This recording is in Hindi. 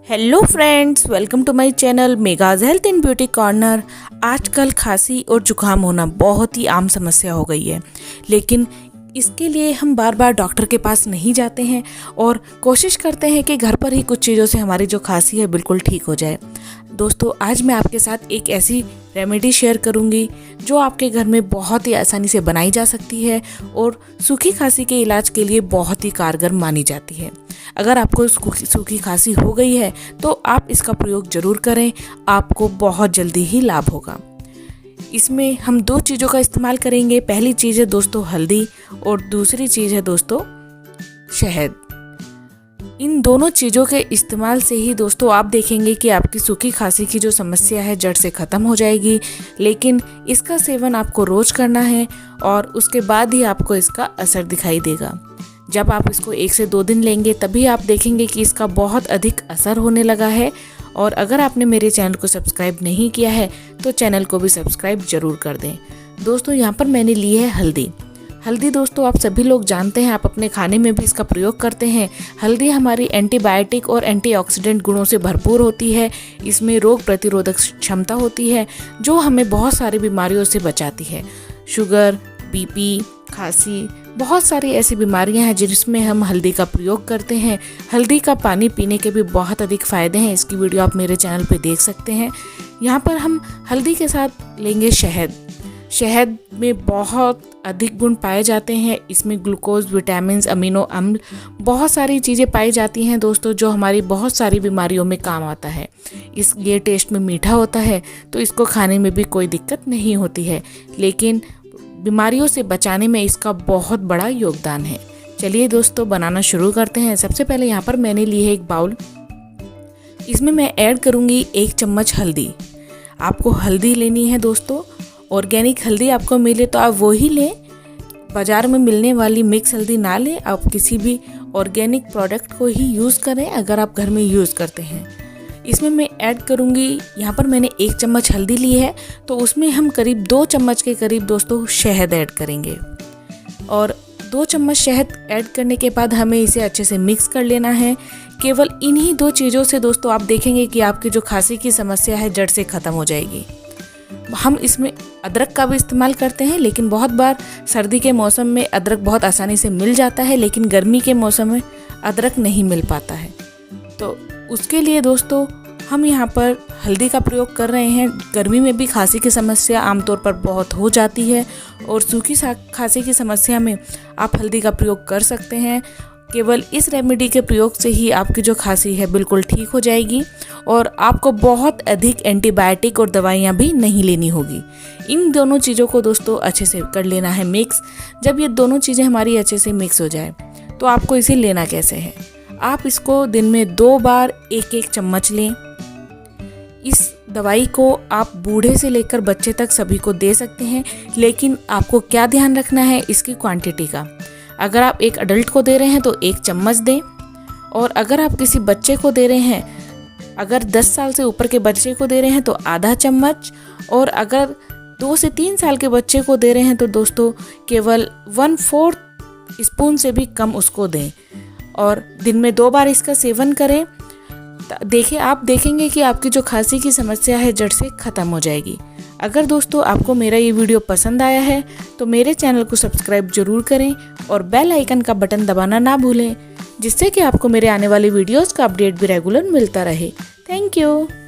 Hello friends, welcome to my channel Megha's health and beauty corner. आजकल खांसी और जुकाम होना बहुत ही आम समस्या हो गई है, लेकिन इसके लिए हम बार बार डॉक्टर के पास नहीं जाते हैं और कोशिश करते हैं कि घर पर ही कुछ चीज़ों से हमारी जो खांसी है बिल्कुल ठीक हो जाए। दोस्तों, आज मैं आपके साथ एक ऐसी रेमेडी शेयर करूंगी जो आपके घर में बहुत ही आसानी से बनाई जा सकती है और सूखी खांसी के इलाज के लिए बहुत ही कारगर मानी जाती है। अगर आपको सूखी खांसी हो गई है तो आप इसका प्रयोग जरूर करें, आपको बहुत जल्दी ही लाभ होगा। इसमें हम दो चीज़ों का इस्तेमाल करेंगे। पहली चीज़ है दोस्तों हल्दी और दूसरी चीज़ है दोस्तों शहद। इन दोनों चीज़ों के इस्तेमाल से ही दोस्तों आप देखेंगे कि आपकी सूखी खांसी की जो समस्या है जड़ से ख़त्म हो जाएगी। लेकिन इसका सेवन आपको रोज़ करना है और उसके बाद ही आपको इसका असर दिखाई देगा। जब आप इसको 1 से 2 दिन लेंगे तभी आप देखेंगे कि इसका बहुत अधिक असर होने लगा है। और अगर आपने मेरे चैनल को सब्सक्राइब नहीं किया है तो चैनल को भी सब्सक्राइब जरूर कर दें। दोस्तों, यहाँ पर मैंने ली है हल्दी। हल्दी दोस्तों आप सभी लोग जानते हैं, आप अपने खाने में भी इसका प्रयोग करते हैं। हल्दी हमारी एंटीबायोटिक और एंटीऑक्सीडेंट गुणों से भरपूर होती है। इसमें रोग प्रतिरोधक क्षमता होती है जो हमें बहुत सारी बीमारियों से बचाती है। शुगर, बीपी, खांसी, बहुत सारी ऐसी बीमारियां हैं जिसमें हम हल्दी का प्रयोग करते हैं। हल्दी का पानी पीने के भी बहुत अधिक फ़ायदे हैं। इसकी वीडियो आप मेरे चैनल पे देख सकते हैं। यहाँ पर हम हल्दी के साथ लेंगे शहद। शहद में बहुत अधिक गुण पाए जाते हैं। इसमें ग्लूकोज, विटामिन, अमीनो अम्ल, बहुत सारी चीज़ें पाई जाती हैं दोस्तों जो हमारी बहुत सारी बीमारियों में काम आता है। ये टेस्ट में मीठा होता है तो इसको खाने में भी कोई दिक्कत नहीं होती है, लेकिन बीमारियों से बचाने में इसका बहुत बड़ा योगदान है। चलिए दोस्तों बनाना शुरू करते हैं। सबसे पहले यहाँ पर मैंने ली है एक बाउल। इसमें मैं ऐड करूँगी 1 चम्मच हल्दी। आपको हल्दी लेनी है दोस्तों, ऑर्गेनिक हल्दी आपको मिले तो आप वो ही लें। बाज़ार में मिलने वाली मिक्स हल्दी ना लें, आप किसी भी ऑर्गेनिक प्रोडक्ट को ही यूज़ करें अगर आप घर में यूज़ करते हैं। इसमें मैं ऐड करूँगी, यहाँ पर मैंने 1 चम्मच हल्दी ली है तो उसमें हम करीब 2 चम्मच के करीब दोस्तों शहद ऐड करेंगे। और 2 चम्मच शहद ऐड करने के बाद हमें इसे अच्छे से मिक्स कर लेना है। केवल इन्हीं 2 चीज़ों से दोस्तों आप देखेंगे कि आपकी जो खांसी की समस्या है जड़ से ख़त्म हो जाएगी। हम इसमें अदरक का भी इस्तेमाल करते हैं, लेकिन बहुत बार सर्दी के मौसम में अदरक बहुत आसानी से मिल जाता है, लेकिन गर्मी के मौसम में अदरक नहीं मिल पाता है। तो उसके लिए दोस्तों हम यहाँ पर हल्दी का प्रयोग कर रहे हैं। गर्मी में भी खांसी की समस्या आमतौर पर बहुत हो जाती है और सूखी खांसी की समस्या में आप हल्दी का प्रयोग कर सकते हैं। केवल इस रेमेडी के प्रयोग से ही आपकी जो खांसी है बिल्कुल ठीक हो जाएगी और आपको बहुत अधिक एंटीबायोटिक और दवाइयाँ भी नहीं लेनी होगी। इन दोनों चीज़ों को दोस्तों अच्छे से कर लेना है मिक्स। जब ये दोनों चीज़ें हमारी अच्छे से मिक्स हो जाए तो आपको इसे लेना कैसे है। आप इसको दिन में 2 बार 1-1 चम्मच लें। इस दवाई को आप बूढ़े से लेकर बच्चे तक सभी को दे सकते हैं, लेकिन आपको क्या ध्यान रखना है इसकी क्वांटिटी का। अगर आप एक अडल्ट को दे रहे हैं तो 1 चम्मच दें, और अगर आप किसी बच्चे को दे रहे हैं, अगर 10 साल से ऊपर के बच्चे को दे रहे हैं तो आधा चम्मच, और अगर 2 से 3 साल के बच्चे को दे रहे हैं तो दोस्तों केवल 1/4 स्पून से भी कम उसको दें। और दिन में 2 बार इसका सेवन करें। आप देखेंगे कि आपकी जो खांसी की समस्या है जड़ से ख़त्म हो जाएगी। अगर दोस्तों आपको मेरा ये वीडियो पसंद आया है तो मेरे चैनल को सब्सक्राइब जरूर करें और बेल आइकन का बटन दबाना ना भूलें, जिससे कि आपको मेरे आने वाली वीडियोस का अपडेट भी रेगुलर मिलता रहे। Thank you.